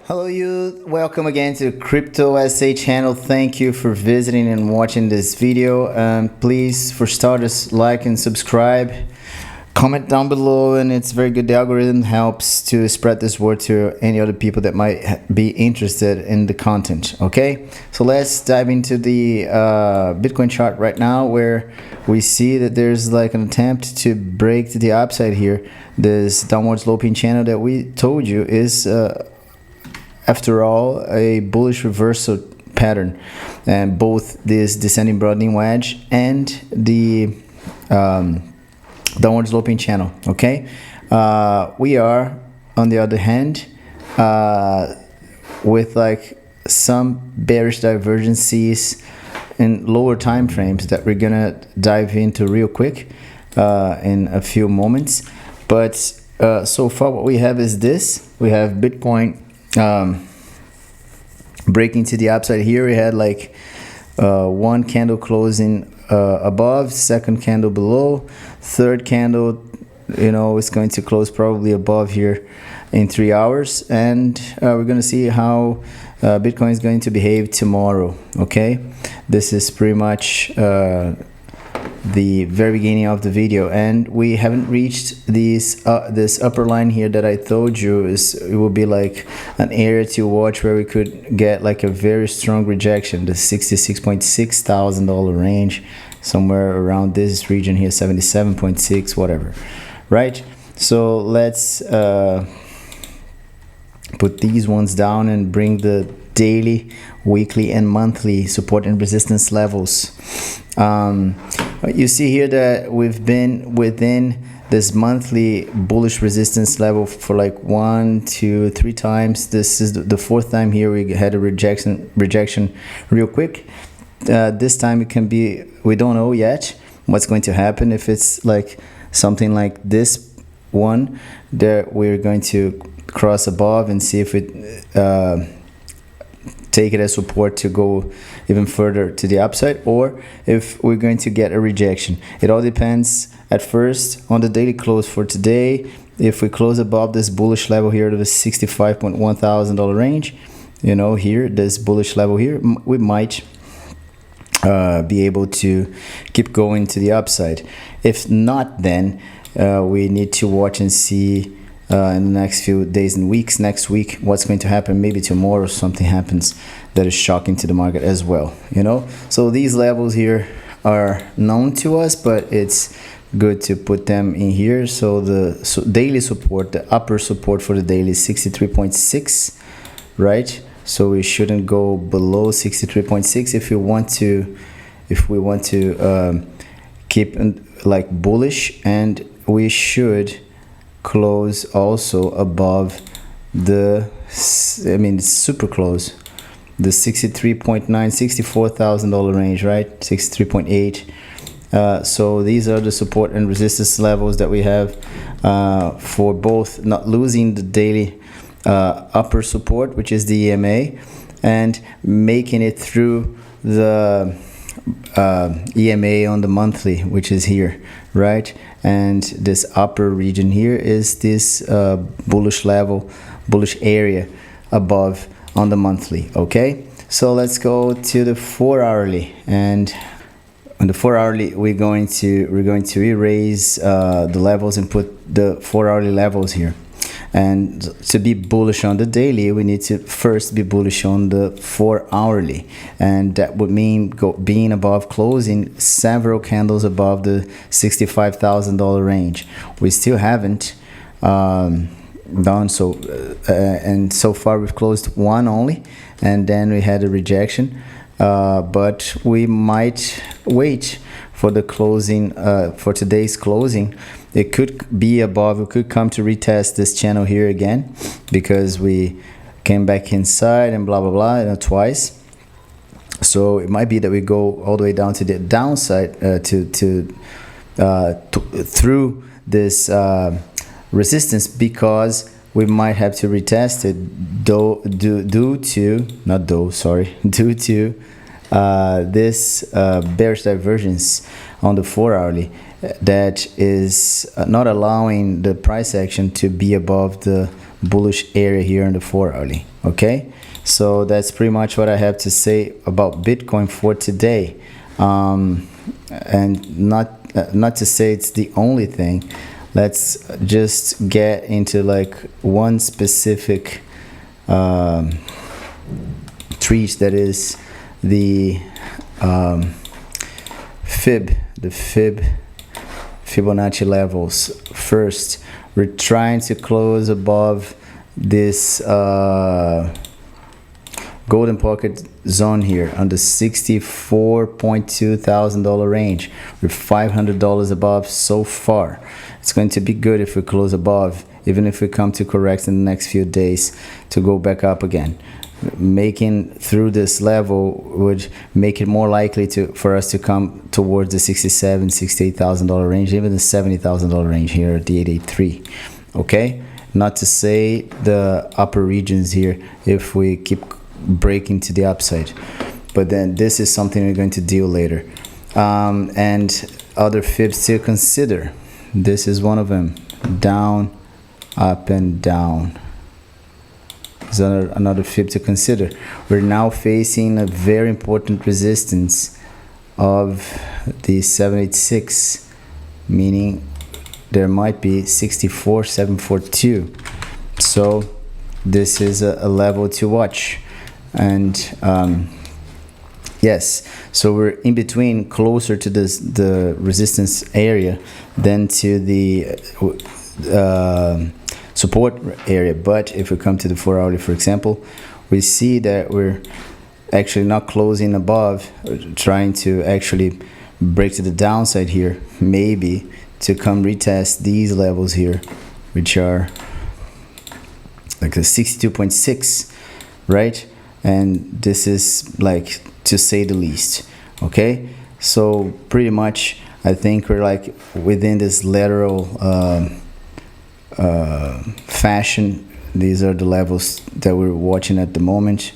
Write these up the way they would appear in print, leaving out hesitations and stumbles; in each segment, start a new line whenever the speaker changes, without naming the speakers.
Hello you, welcome again to Crypto SA channel. Thank you for visiting and watching this video. Please, for starters, like and subscribe. Comment down below, and it's very good. The algorithm helps to spread this word to any other people that might be interested in the content. Okay, so let's dive into the Bitcoin chart right now, where we see that there's like an attempt to break to the upside here. This downward sloping channel that we told you is after all a bullish reversal pattern, and both this descending broadening wedge and the downward sloping channel. Okay, we are on the other hand with like some bearish divergences in lower time frames that we're gonna dive into real quick in a few moments. But so far what we have is this. We have Bitcoin breaking to the upside here. We had like one candle closing above, second candle below, third candle, it's going to close probably above here in 3 hours, and we're going to see how Bitcoin is going to behave tomorrow. Okay, this is pretty much the very beginning of the video, and we haven't reached this upper line here that I told you it will be like an area to watch, where we could get like a very strong rejection, the $66.6 thousand range, somewhere around this region here, 77.6, whatever, right? So let's put these ones down and bring the daily, weekly, and monthly support and resistance levels. You see here that we've been within this monthly bullish resistance level for like 1, 2, 3 times. This is the fourth time here we had a rejection real quick. This time it can be, we don't know yet what's going to happen. If it's like something like this one, that we're going to cross above and see if it take it as support to go even further to the upside, or if we're going to get a rejection. It all depends at first on the daily close for today. If we close above this bullish level here to the $65.1 thousand range, here, this bullish level here, we might be able to keep going to the upside. If not, then we need to watch and see in the next few days and weeks, next week, what's going to happen. Maybe tomorrow something happens that is shocking to the market as well, So these levels here are known to us, but it's good to put them in here. So the daily support, the upper support for the daily is 63.6, right? So we shouldn't go below 63.6 if we want to keep like bullish, and we should close also above the, super close, the 63.9, $64 thousand range, right? 63.8. So these are the support and resistance levels that we have for both not losing the daily upper support, which is the EMA, and making it through the EMA on the monthly, which is here, right? And this upper region here is this bullish level, bullish area above on the monthly. Okay, so let's go to the 4-hourly, and on the 4-hourly we're going to erase the levels and put the 4-hourly levels here. And to be bullish on the daily, we need to first be bullish on the 4-hourly, and that would mean being above, closing several candles above the $65 thousand range. We still haven't done so, and so far we've closed one only, and then we had a rejection. But we might wait for the closing, for today's closing. It could be above, it could come to retest this channel here again, because we came back inside and blah blah blah, twice. So it might be that we go all the way down to the downside through this resistance, because we might have to retest it due to this bearish divergence on the 4-hourly. that is not allowing the price action to be above the bullish area here in the 4 hourly. Okay, so that's pretty much what I have to say about Bitcoin for today. And not to say it's the only thing. Let's just get into like one specific treat, that is the Fibonacci levels. First, we're trying to close above this golden pocket zone here on the $64.2 thousand range. We're $500 above so far. It's going to be good if we close above, even if we come to correct in the next few days to go back up again. Making through this level would make it more likely for us to come towards the $67,000-$68,000 range, even the $70,000 range here at the 883. Okay, not to say the upper regions here if we keep breaking to the upside, but then this is something we're going to deal later. And other fibs to consider. This is one of them. Down, up, and down is another fib to consider. We're now facing a very important resistance of the 786, meaning there might be 64,742. So this is a level to watch. And yes, so we're in between, closer to the resistance area than to the support area. But if we come to the 4 hourly, for example, we see that we're actually not closing above, trying to actually break to the downside here, maybe to come retest these levels here, which are like a 62.6, right? And this is like, to say the least. Okay, so pretty much I think we're like within this lateral fashion. These are the levels that we're watching at the moment.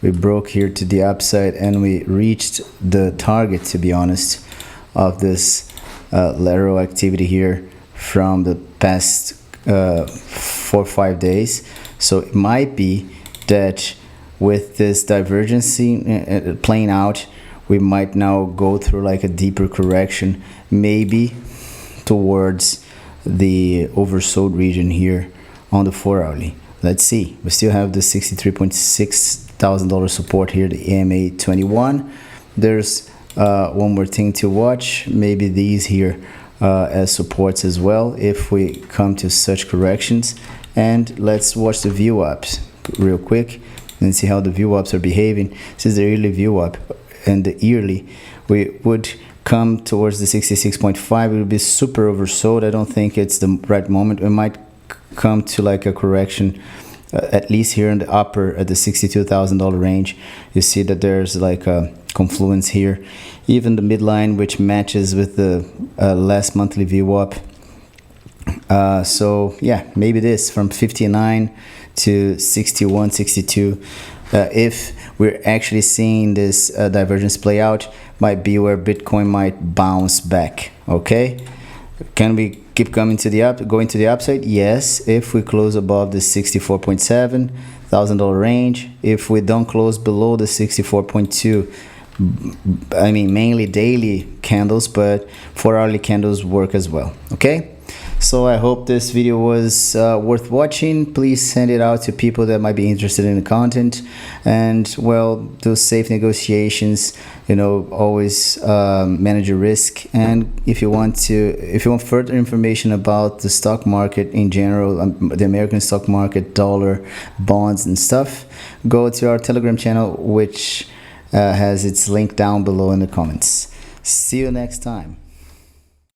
We broke here to the upside and we reached the target, to be honest, of this lateral activity here from the past 4 or 5 days. So it might be that with this divergence playing out, we might now go through like a deeper correction, maybe towards the oversold region here on the 4 hourly. Let's see. We still have the $63.6 thousand support here, the EMA 21. There's one more thing to watch, maybe these here as supports as well if we come to such corrections. And let's watch the view ups real quick and see how the view ups are behaving. This is the yearly view up, and the yearly we would come towards the 66.5. it would be super oversold. I don't think it's the right moment. We might come to like a correction at least here in the upper at the $62,000 range. You see that there's like a confluence here, even the midline, which matches with the last monthly view up. So yeah, maybe this from 59 to 61, 62. If we're actually seeing this divergence play out, might be where Bitcoin might bounce back. Okay, can we keep coming to the going to the upside? Yes, if we close above the $64.7 thousand range. If we don't close below the 64.2, I mean mainly daily candles, but 4 hourly candles work as well. Okay, so I hope this video was worth watching. Please send it out to people that might be interested in the content, and well, do safe negotiations. You know, always manage your risk. And if you want further information about the stock market in general, the American stock market, dollar, bonds and stuff, go to our Telegram channel, which has its link down below in the comments. See you next time.